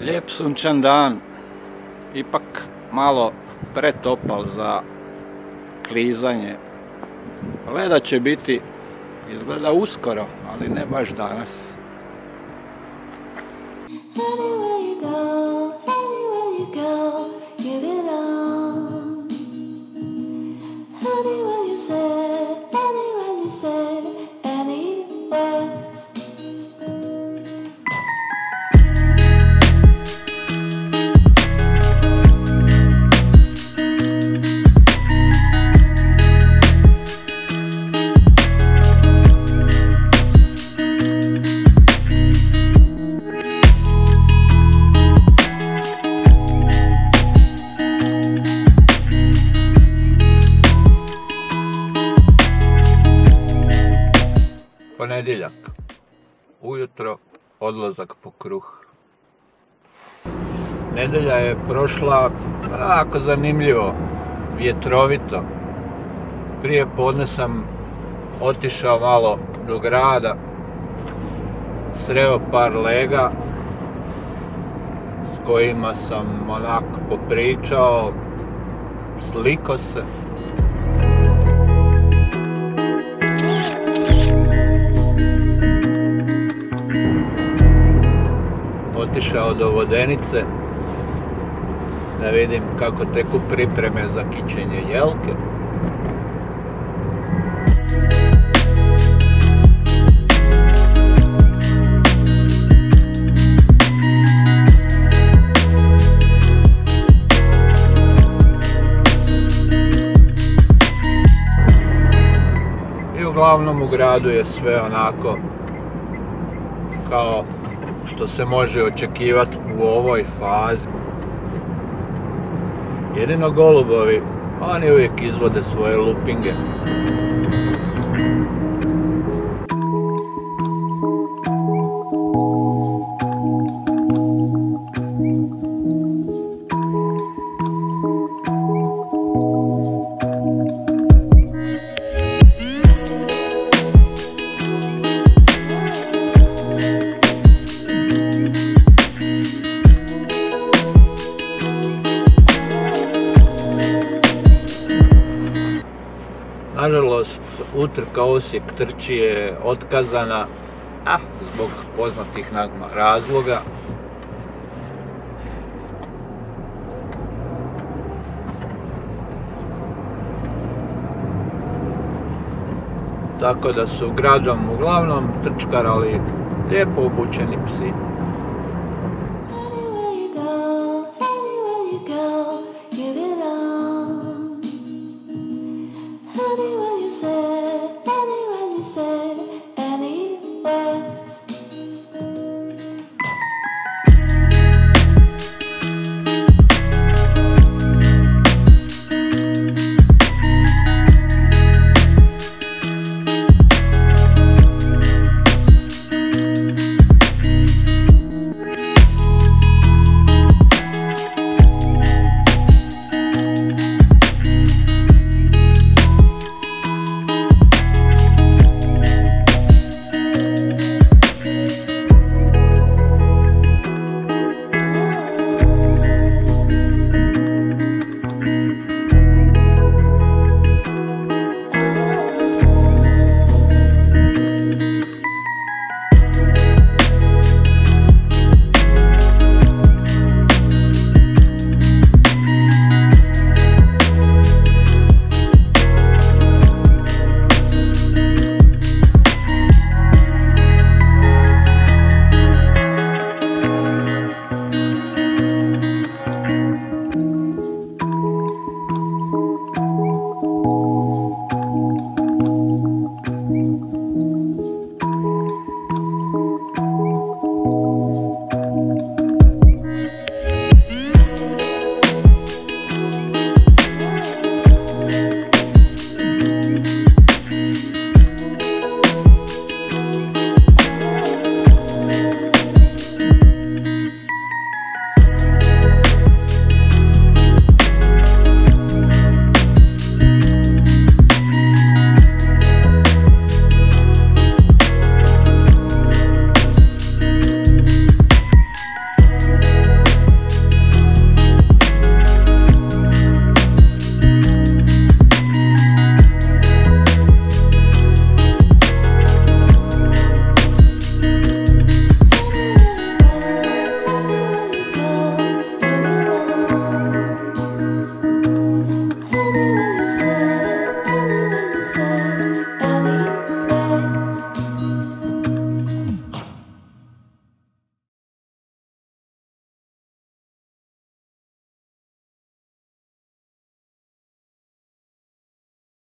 Lijep sunčan dan, ipak malo pretopal za klizanje. Leda će biti, izgleda uskoro, ali ne baš danas. Ponedjeljak. Ujutro odlazak po kruh. Nedjelja je prošla jako zanimljivo, vjetrovito. Prije podne sam otišao malo do grada, sreo par lega s kojima sam onako popričao, sliko se. Otišao do Vodenice da vidim kako teku pripreme za kićenje jelke. I uglavnom u gradu je sve onako kao što se može očekivati u ovoj fazi. Jedino golubovi, oni uvijek izvode svoje lupinge. Nažalost, utrka Osijek-Trči je otkazana, zbog poznatih razloga. Tako da su gradom uglavnom trčkarali lijepo obučeni psi.